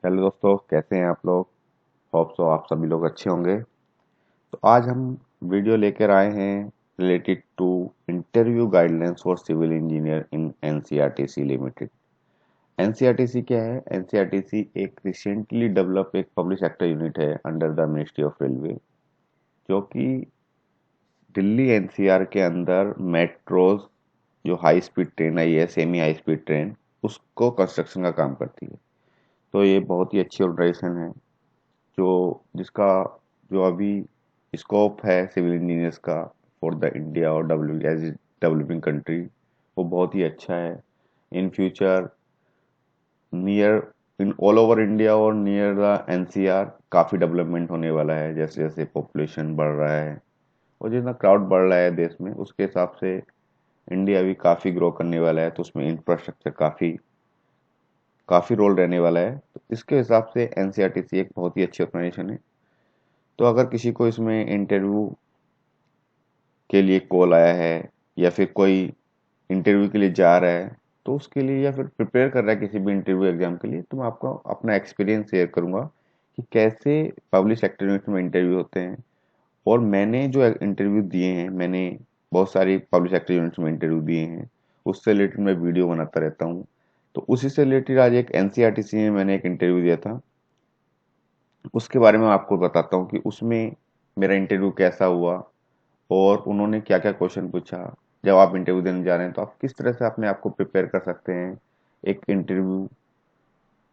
Hello दोस्तों, कैसे हैं आप लोग। होप सो आप सभी लोग अच्छे होंगे। तो आज हम वीडियो लेकर आए हैं related to interview guidelines for civil engineer in NCERT limited. NCERT क्या है? एनसीईआरटी एक रिसेंटली डेवलप एक पब्लिक सेक्टर यूनिट है under the ministry of railway, जो कि दिल्ली एनसीआर के अंदर मेट्रोज, जो हाई स्पीड ट्रेन आई है, सेमी हाई स्पीड ट्रेन, उसको कंस्ट्रक्शन का काम करती है। तो ये बहुत ही अच्छी ऑर्गेनाइजेशन है, जो जिसका जो अभी स्कोप है सिविल इंजीनियर्स का फॉर द इंडिया और डब्ल्यू एज डेवलपिंग कंट्री, वो बहुत ही अच्छा है। In future near in all over India और नियर द एनसीआर काफ़ी डेवलपमेंट होने वाला है, जैसे जैसे पॉपुलेशन बढ़ रहा है और जितना क्राउड बढ़ रहा है देश में, उसके हिसाब से इंडिया भी काफ़ी ग्रो करने वाला है। तो उसमें इंफ्रास्ट्रक्चर काफ़ी काफ़ी रोल रहने वाला है। तो इसके हिसाब से एनसीईआरटी एक बहुत ही अच्छी ऑर्गेनाइजेशन है। तो अगर किसी को इसमें इंटरव्यू के लिए कॉल आया है, या फिर कोई इंटरव्यू के लिए जा रहा है, तो उसके लिए, या फिर प्रिपेयर कर रहा है किसी भी इंटरव्यू एग्जाम के लिए, तो मैं आपको अपना एक्सपीरियंस शेयर करूंगा कि कैसे पब्लिक सेक्टर यूनिट में इंटरव्यू होते हैं। और मैंने जो इंटरव्यू दिए हैं, मैंने बहुत सारी पब्लिक सेक्टर यूनिट्स में इंटरव्यू दिए हैं, उससे रिलेटेड मैं वीडियो बनाता रहता हूँ। तो उसी से रिलेटेड आज एक एनसीईआरटी में मैंने एक इंटरव्यू दिया था, उसके बारे में आपको बताता हूँ कि उसमें मेरा इंटरव्यू कैसा हुआ और उन्होंने क्या क्या क्वेश्चन पूछा। जब आप इंटरव्यू देने जा रहे हैं तो आप किस तरह से अपने आप को प्रिपेयर कर सकते हैं एक इंटरव्यू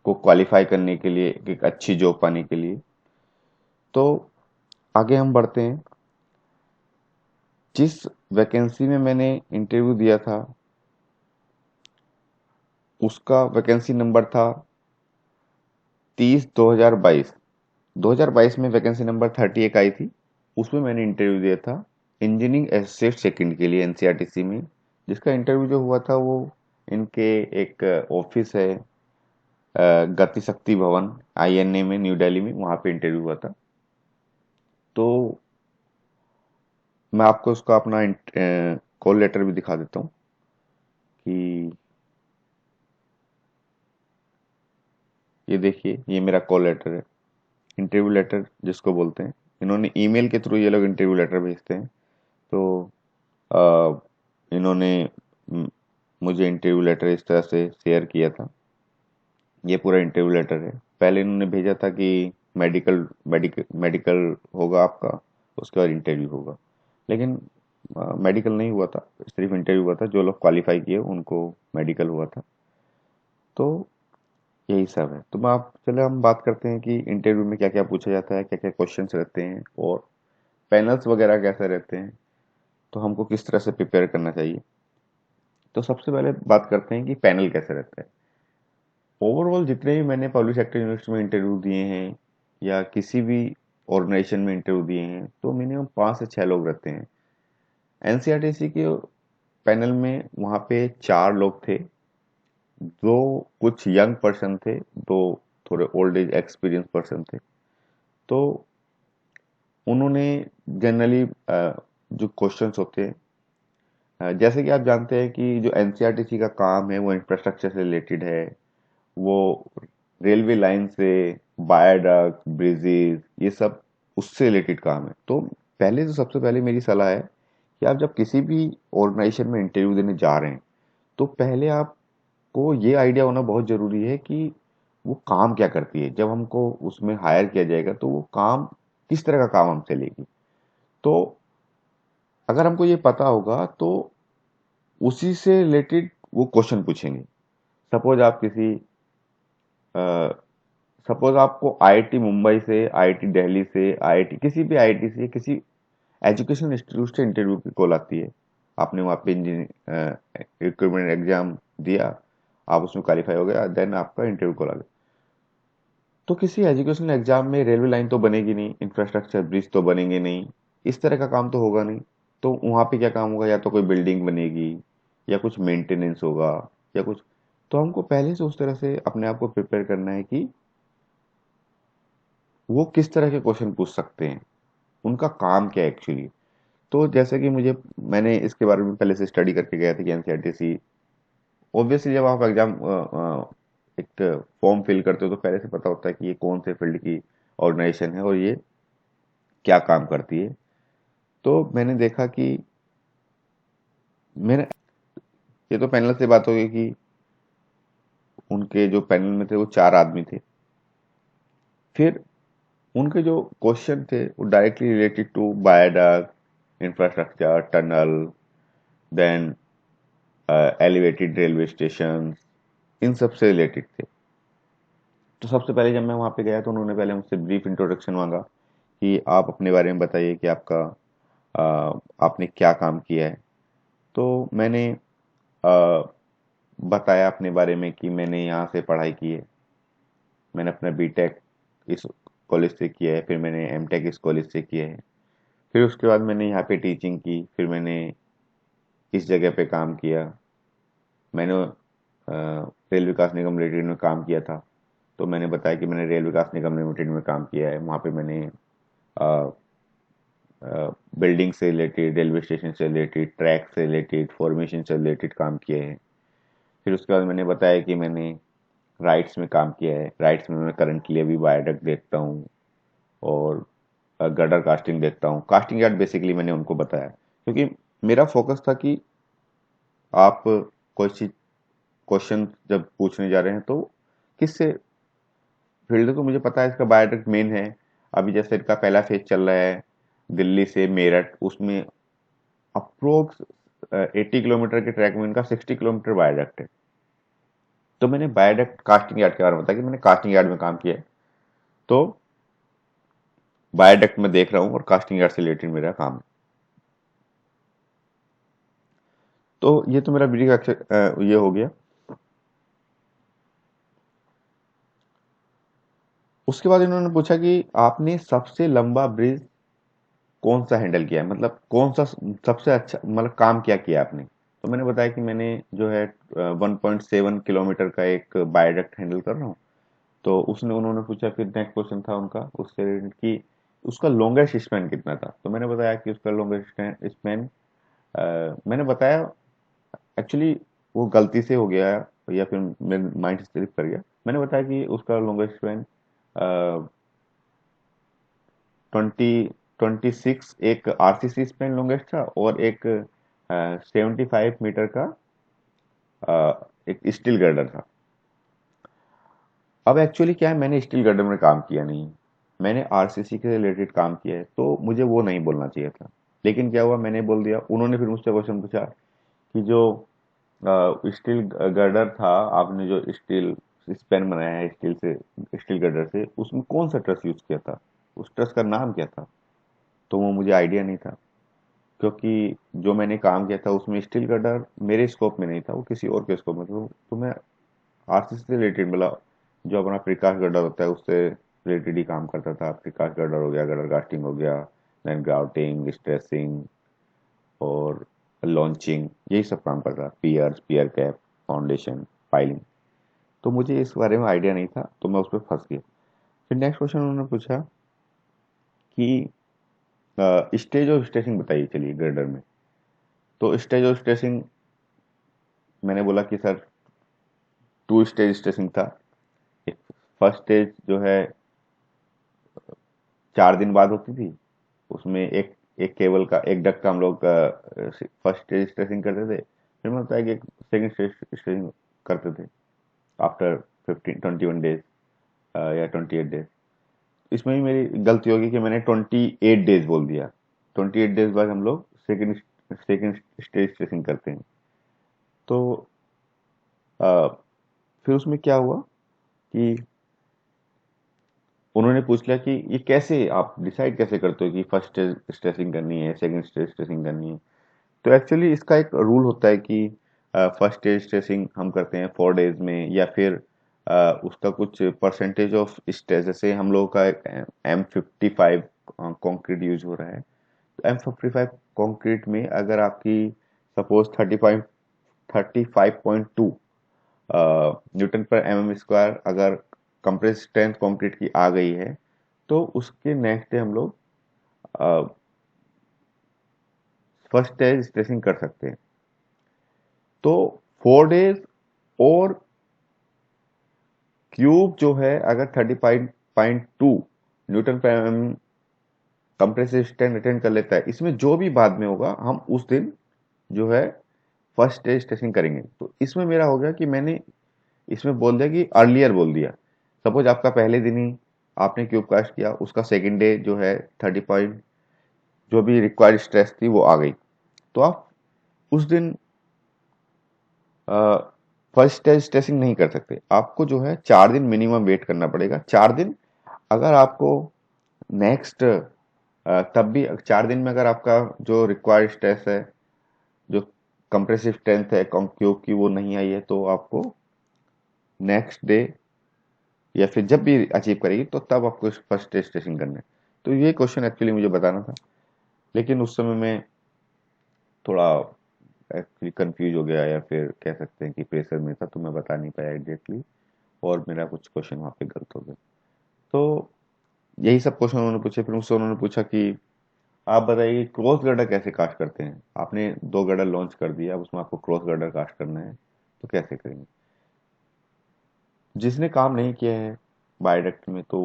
को क्वालिफाई करने के लिए, एक अच्छी जॉब पाने के लिए। तो आगे हम बढ़ते हैं। जिस वैकेंसी में मैंने इंटरव्यू दिया था, उसका वैकेंसी नंबर था 30/2022। 2022 में वैकेंसी नंबर 31 आई थी। उसमें मैंने इंटरव्यू दिया था इंजीनियरिंग एसोसिएट सेकंड के लिए एनसीईआरटी में, जिसका इंटरव्यू जो हुआ था वो इनके एक ऑफिस है, गति शक्ति भवन आईएनए में, न्यू दिल्ली में, वहाँ पे इंटरव्यू हुआ था। तो मैं आपको उसका अपना कॉल लेटर भी दिखा देता हूँ कि ये देखिए, ये मेरा कॉल लेटर है, इंटरव्यू लेटर जिसको बोलते हैं। इन्होंने ईमेल के थ्रू ये लोग इंटरव्यू लेटर भेजते हैं। तो इन्होंने म, मुझे इंटरव्यू लेटर इस तरह से शेयर किया था। ये पूरा इंटरव्यू लेटर है। पहले इन्होंने भेजा था कि मेडिकल मेडिकल मेडिकल होगा आपका, उसके बाद इंटरव्यू होगा, लेकिन मेडिकल नहीं हुआ था, सिर्फ इंटरव्यू हुआ था। जो लोग क्वालिफाई किए उनको मेडिकल हुआ था। तो यही सब है। तो मैं आप चले हम बात करते हैं कि इंटरव्यू में क्या क्या पूछा जाता है, क्या क्या क्वेश्चंस रहते हैं और पैनल्स वगैरह कैसे रहते हैं, तो हमको किस तरह से प्रिपेयर करना चाहिए। तो सबसे पहले बात करते हैं कि पैनल कैसे रहता है। ओवरऑल जितने भी मैंने पब्लिक सेक्टर यूनिवर्सिटी में इंटरव्यू दिए हैं या किसी भी ऑर्गेनाइजेशन में इंटरव्यू दिए हैं, तो मिनिमम 5 से 6 लोग रहते हैं। एनसीईआरटी के पैनल में वहाँ पे 4 लोग थे। दो कुछ यंग पर्सन थे, दो थोड़े ओल्ड एज एक्सपीरियंस पर्सन थे। तो उन्होंने जनरली जो क्वेश्चंस होते हैं, जैसे कि आप जानते हैं कि जो एनसीईआरटी का काम है वो इंफ्रास्ट्रक्चर से रिलेटेड है। वो रेलवे लाइन से वायडक्ट, ब्रिजेस, ये सब उससे रिलेटेड काम है। तो पहले तो सबसे पहले मेरी सलाह है कि आप जब किसी भी ऑर्गेनाइजेशन में इंटरव्यू देने जा रहे हैं, तो पहले आपको ये आइडिया होना बहुत ज़रूरी है कि वो काम क्या करती है। जब हमको उसमें हायर किया जाएगा तो वो काम किस तरह का काम हमसे लेगी। तो अगर हमको ये पता होगा तो उसी से रिलेटेड वो क्वेश्चन पूछेंगे। सपोज आप किसी सपोज आपको आईआईटी मुंबई से, आईआईटी दिल्ली से, आईआईटी किसी भी आईआईटी से, किसी एजुकेशन इंस्टीट्यूट से इंटरव्यू की कॉल आती है। आपने वहाँ पे रिक्रूटमेंट एग्जाम दिया, आप उसमें क्वालिफाई हो गया, देन आपका इंटरव्यू कॉल आ गया। तो किसी एजुकेशन एग्जाम में रेलवे लाइन तो बनेगी नहीं, इंफ्रास्ट्रक्चर ब्रिज तो बनेंगे नहीं, इस तरह का काम तो होगा नहीं। तो वहाँ पे क्या काम होगा? या तो कोई बिल्डिंग बनेगी, या कुछ मेंटेनेंस होगा, या कुछ। तो हमको पहले से उस तरह से अपने आप को प्रिपेयर करना है कि वो किस तरह के क्वेश्चन पूछ सकते हैं, उनका काम क्या है एक्चुअली। तो जैसे कि मैंने इसके बारे में पहले से स्टडी करके गया था कि एनसीईआरटी ऑब्वियसली जब आप एग्जाम एक फॉर्म फिल करते हो तो पहले से पता होता है कि ये कौन से फील्ड की ऑर्गेनाइजेशन है और ये क्या काम करती है। तो मैंने देखा कि मैंने ये तो पैनल से बात हो गई कि उनके जो पैनल में थे वो 4 आदमी थे। फिर उनके जो क्वेश्चन थे वो directly related to viaduct, infrastructure, tunnel, then elevated railway station, इन सब से रिलेटेड थे। तो सबसे पहले जब मैं वहाँ पे गया तो उन्होंने पहले मुझसे ब्रीफ इंट्रोडक्शन मांगा कि आप अपने बारे में बताइए कि आपने क्या काम किया है। तो मैंने बताया अपने बारे में कि मैंने यहाँ से पढ़ाई की है, मैंने अपना बीटेक इस कॉलेज से किया है, फिर मैंने एमटेक इस कॉलेज से किया है, फिर उसके बाद मैंने यहाँ पे टीचिंग की, फिर मैंने इस जगह पे काम किया, मैंने रेल विकास निगम लिमिटेड में काम किया था। तो मैंने बताया कि मैंने रेल विकास निगम लिमिटेड में काम किया है, वहाँ पे मैंने बिल्डिंग से रिलेटेड, रेलवे स्टेशन से रिलेटेड, ट्रैक से रिलेटेड, फॉर्मेशन से रिलेटेड काम किए हैं। फिर उसके बाद मैंने बताया कि मैंने राइट्स में काम किया है, राइट्स में मैं करंटली अभी वायडक्ट देखता हूँ और गडर कास्टिंग देखता हूँ। कास्टिंग यार्ड बेसिकली मैंने उनको बताया क्योंकि मेरा फोकस था कि आप कोई चीज क्वेश्चन जब पूछने जा रहे हैं तो किससे फील्ड, तो मुझे पता है इसका बायोटेक मेन है। अभी जैसे इनका पहला फेज चल रहा है दिल्ली से मेरठ, उसमें अप्रोक्स 80 किलोमीटर के ट्रैक में इनका 60 किलोमीटर बायोडक्ट है। तो मैंने बायोडक्ट कास्टिंग यार्ड के बारे में बताया कि मैंने कास्टिंग यार्ड में काम किया है, तो बायोडक्ट में देख रहा हूँ और कास्टिंग यार्ड से रिलेटेड मेरा काम है। तो ये तो मेरा ब्रीफ ये हो गया। उसके बाद इन्होंने पूछा कि आपने सबसे लंबा ब्रिज कौन सा हैंडल किया है, मतलब कौन सा सबसे अच्छा मतलब काम क्या किया आपने। तो मैंने बताया कि मैंने जो है 1.7 किलोमीटर का एक बायोडक्ट हैंडल कर रहा हूँ। तो उसने उन्होंने पूछा, फिर नेक्स्ट क्वेश्चन था उनका उससे related कि उसका लॉन्गेस्ट स्पैन कितना था। तो मैंने बताया कि उसका लॉन्गेस्ट स्पैन मैंने बताया, एक्चुअली वो गलती से हो गया या फिर मेरे माइंड से स्लिप कर गया। मैंने बताया कि उसका लॉन्गेस्ट स्पैन 26 एक आरसीसी स्पैन लॉन्गेस्ट था और एक 75 मीटर का एक स्टील गर्डर था। अब एक्चुअली क्या है, मैंने स्टील गर्डर में काम किया नहीं, मैंने आरसीसी के रिलेटेड काम किया है, तो मुझे वो नहीं बोलना चाहिए था। लेकिन क्या हुआ, मैंने बोल दिया। उन्होंने फिर मुझसे क्वेश्चन पूछा कि जो स्टील गर्डर था, आपने जो स्टील स्पैन बनाया है स्टील से, स्टील गर्डर से, उसमें कौन सा ट्रस यूज किया था, उस ट्रस का नाम क्या था। तो वो मुझे आइडिया नहीं था क्योंकि जो मैंने काम किया था उसमें स्टील गर्डर मेरे स्कोप में नहीं था, वो किसी और के स्कोप में था। तो मैं आरसीसी से रिलेटेड, मतलब जो अपना प्रिकास्ट गर्डर होता है उससे रिलेटेड ही काम करता था। प्रिकास्ट गर्डर हो गया, गर्डर कास्टिंग हो गया, देन ग्राउटिंग, स्ट्रेसिंग और लॉन्चिंग, यही सब काम करता था। पियर्स, पियर कैप, फाउंडेशन, पाइलिंग। तो मुझे इस बारे में आइडिया नहीं था, तो मैं उस पर फंस गया। फिर नेक्स्ट क्वेश्चन उन्होंने पूछा कि स्टेज ऑफ स्ट्रेसिंग बताइए चलिए गर्डर में। तो स्टेज ऑफ स्ट्रेसिंग मैंने बोला कि सर 2 स्टेज स्ट्रेसिंग था। एक फर्स्ट स्टेज जो है 4 दिन बाद होती थी, उसमें एक एक केबल का एक डक का हम लोग फर्स्ट स्टेज स्ट्रेसिंग करते थे। फिर मैं बताया कि एक सेकेंड स्टेज स्ट्रेसिंग करते थे आफ्टर 21 डेज या 28 डेज। इसमें भी मेरी गलती होगी कि मैंने 28 डेज बोल दिया। 28 डेज बाद हम लोग सेकेंड स्टेज स्ट्रेसिंग करते हैं। तो अ, फिर उसमें क्या हुआ कि उन्होंने पूछ लिया कि ये कैसे आप डिसाइड कैसे करते हो कि फर्स्ट स्टेज स्ट्रेसिंग करनी है, सेकंड स्टेज स्ट्रेसिंग करनी है। तो एक्चुअली इसका एक रूल होता है कि फर्स्ट स्टेज स्ट्रेसिंग हम करते हैं 4 डेज में, या फिर उसका कुछ परसेंटेज ऑफ स्ट्रेस, जैसे हम लोगों का M55 कंक्रीट यूज हो रहा है। तो M55 कंक्रीट में अगर आपकी सपोज 35.2 न्यूटन पर mm² अगर कंप्रेस स्ट्रेंथ कंक्रीट की आ गई है, तो उसके नेक्स्ट डे हम लोग फर्स्ट स्टेज स्ट्रेसिंग कर सकते हैं। तो 4 डेज और क्यूब जो है अगर 35.2 न्यूटन पर एम कंप्रेसिव स्ट्रेंथ अटेंड कर लेता है, इसमें जो भी बाद में होगा हम उस दिन जो है फर्स्ट स्टेज टेस्टिंग करेंगे। तो इसमें मेरा हो गया कि मैंने इसमें बोल दिया कि अर्लियर बोल दिया। सपोज आपका पहले दिन ही आपने क्यूब कास्ट किया, उसका सेकंड डे जो है 30 पॉइंट जो भी रिक्वायर्ड स्ट्रेस थी वो आ गई, तो आप उस दिन फर्स्ट स्टेज टेस्टिंग नहीं कर सकते। आपको जो है 4 दिन मिनिमम वेट करना पड़ेगा। 4 दिन अगर आपको नेक्स्ट तब भी 4 दिन में अगर आपका जो रिक्वायर्ड स्ट्रेस है, जो कंप्रेसिव स्ट्रेंथ है क्यूब की वो नहीं आई है, तो आपको नेक्स्ट डे या फिर जब भी अचीव करेगी तो तब आपको फर्स्ट स्टेज टेस्टिंग करना है। तो ये क्वेश्चन एक्चुअली मुझे बताना था, लेकिन उस समय में थोड़ा एक्चुअली कंफ्यूज हो गया, या फिर कह सकते हैं कि प्रेशर में था, तो मैं बता नहीं पाया एग्जैक्टली, और मेरा कुछ क्वेश्चन वहाँ पे गलत हो गया। तो यही सब क्वेश्चन उन्होंने पूछे। फिर मुझसे उन्होंने पूछा कि आप बताइए क्रॉस गर्डर कैसे कास्ट करते हैं। आपने 2 गर्डर लॉन्च कर दिया, अब उसमें आपको क्रॉस गर्डर कास्ट करना है, तो कैसे करेंगे। जिसने काम नहीं किया है बायोडक्ट में तो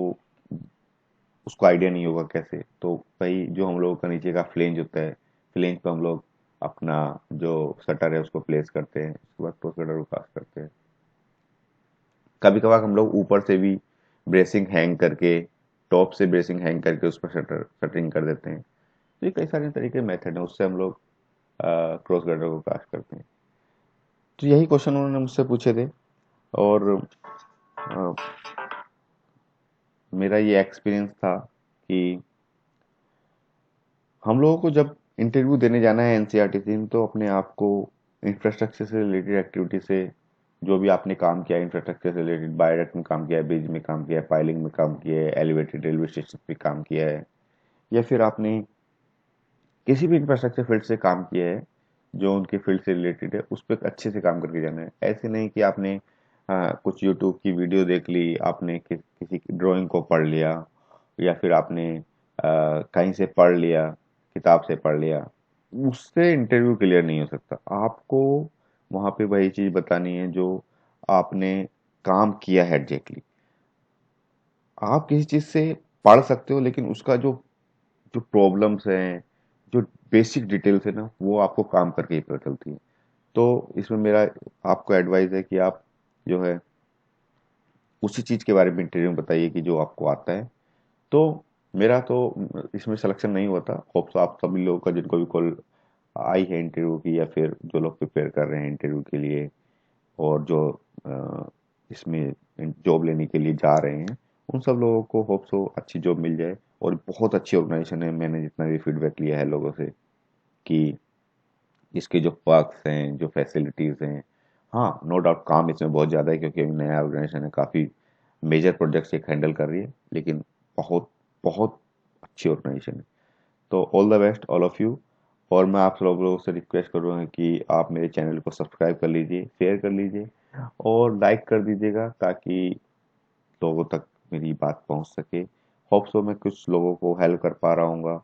उसको आइडिया नहीं होगा कैसे। तो भाई जो हम लोगों का नीचे का फ्लेंज होता है, फ्लेंज पे हम लोग अपना जो शटर है उसको प्लेस करते हैं, उसके बाद क्रॉस गर्डर को कास्ट करते हैं। कभी कभार हम लोग ऊपर से भी ब्रेसिंग हैंग करके, टॉप से ब्रेसिंग हैंग करके उस पर शटरिंग कर देते हैं। तो ये कई सारे तरीके मेथड है, उससे हम लोग क्रॉस गर्डर को कास्ट करते हैं। तो यही क्वेश्चन उन्होंने मुझसे पूछे थे, और अ, मेरा ये एक्सपीरियंस था कि हम लोगों को जब इंटरव्यू देने जाना है एनसीईआरटी से, तो अपने आप को इंफ्रास्ट्रक्चर से रिलेटेड एक्टिविटी से, जो भी आपने काम किया है इंफ्रास्ट्रक्चर से रिलेटेड, बायोडक्ट में काम किया है, ब्रिज में काम किया है, पाइलिंग में काम किया है, एलिवेटेड रेलवे स्टेशन पे काम किया है, या फिर आपने किसी भी इंफ्रास्ट्रक्चर फील्ड से काम किया है जो उनके फील्ड से रिलेटेड है, उस पर अच्छे से काम करके जाना है। ऐसे नहीं कि आपने कुछ यूट्यूब की वीडियो देख ली, आपने किसी ड्राइंग को पढ़ लिया, या फिर आपने कहीं से पढ़ लिया, किताब से पढ़ लिया, उससे इंटरव्यू क्लियर नहीं हो सकता। आपको वहाँ पे वही चीज़ बतानी है जो आपने काम किया है एग्जैक्टली। आप किसी चीज़ से पढ़ सकते हो, लेकिन उसका जो जो प्रॉब्लम्स हैं, जो बेसिक डिटेल्स है ना, वो आपको काम करके ही पता चलती है। तो इसमें मेरा आपको एडवाइस है कि आप जो है उसी चीज़ के बारे में इंटरव्यू में बताइए कि जो आपको आता है। तो मेरा तो इसमें सिलेक्शन नहीं हुआ था। होप्स आप सभी लोगों का जिनको भी कॉल आई है इंटरव्यू की, या फिर जो लोग प्रिपेयर कर रहे हैं इंटरव्यू के लिए, और जो इसमें जॉब लेने के लिए जा रहे हैं, उन सब लोगों को होप्स हो अच्छी जॉब मिल जाए। और बहुत अच्छी ऑर्गेनाइजेशन है, मैंने जितना भी फीडबैक लिया है लोगों से, कि इसके जो पर्क्स हैं, जो फैसिलिटीज़ हैं, हाँ नो डाउट काम इसमें बहुत ज़्यादा है, क्योंकि अभी नया ऑर्गेनाइजेशन है, काफ़ी मेजर प्रोजेक्ट्स एक हैंडल कर रही है, लेकिन बहुत बहुत अच्छी ऑर्गेनाइजेशन है। तो all the best all of you. और मैं आप सब लोगों से रिक्वेस्ट करूँगा कि आप मेरे चैनल को सब्सक्राइब कर लीजिए, शेयर कर लीजिए, और लाइक कर दीजिएगा, ताकि लोगों तक मेरी बात पहुंच सके। होप सो मैं कुछ लोगों को हेल्प कर पा रहा हूँ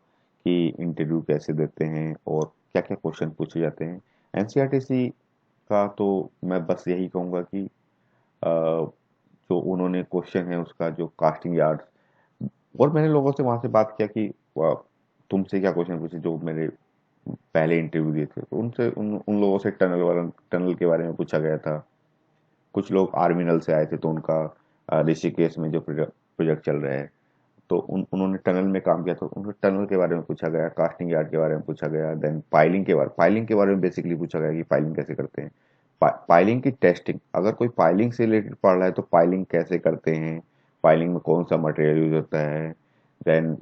कि इंटरव्यू कैसे देते हैं और क्या क्या क्वेश्चन पूछे जाते हैं। एनसीईआरटी का तो मैं बस यही कहूँगा कि जो उन्होंने क्वेश्चन है उसका जो कास्टिंग यार्ड, और मैंने लोगों से वहाँ से बात किया कि तुमसे क्या क्वेश्चन पूछे जो मेरे पहले इंटरव्यू दिए थे, तो उनसे उन लोगों से टनल के बारे में पूछा गया था। कुछ लोग आर्मी नल से आए थे, तो उनका ऋषिकेश में जो प्रोजेक्ट चल रहा है, तो उन्होंने टनल में काम किया, तो उनको टनल के बारे में पूछा गया, कास्टिंग यार्ड के बारे में पूछा गया, देन पाइलिंग के बारे में बेसिकली पूछा गया कि पाइलिंग कैसे करते हैं। पाइलिंग की टेस्टिंग, अगर कोई पाइलिंग से रिलेटेड पढ़ रहा है तो पाइलिंग कैसे करते हैं, पाइलिंग में कौन सा मटेरियल यूज होता है, देन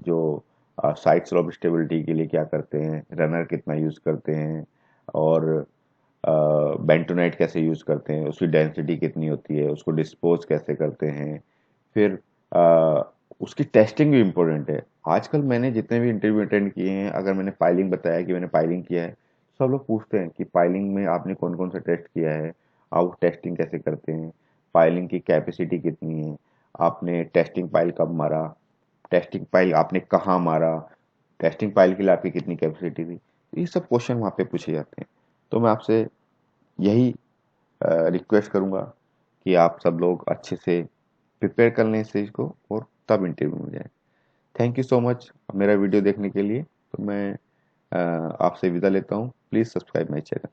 जो साइड स्लोप स्टेबिलिटी के लिए क्या करते हैं, रनर कितना यूज करते हैं, और बेंटोनाइट कैसे यूज करते हैं, उसकी डेंसिटी कितनी होती है, उसको डिस्पोज कैसे करते हैं, फिर अ, उसकी टेस्टिंग भी इम्पोर्टेंट है। आजकल मैंने जितने भी इंटरव्यू अटेंड किए हैं, अगर मैंने पाइलिंग बताया कि मैंने पाइलिंग किया है, सब लोग पूछते हैं कि पाइलिंग में आपने कौन कौन सा टेस्ट किया है, आप टेस्टिंग कैसे करते हैं, पाइलिंग की कैपेसिटी कितनी है, आपने टेस्टिंग पाइल कब मारा, टेस्टिंग पाइल आपने कहाँ मारा, टेस्टिंग पाइल के लिए आपकी कितनी कैपेसिटी थी। ये सब क्वेश्चन वहाँ पे पूछे जाते हैं। तो मैं आपसे यही रिक्वेस्ट करूँगा कि आप सब लोग अच्छे से प्रिपेयर कर लें इस चीज़ को और तब इंटरव्यू में जाए। थैंक यू सो मच मेरा वीडियो देखने के लिए। तो मैं आपसे विदा लेता हूँ। Please subscribe my channel.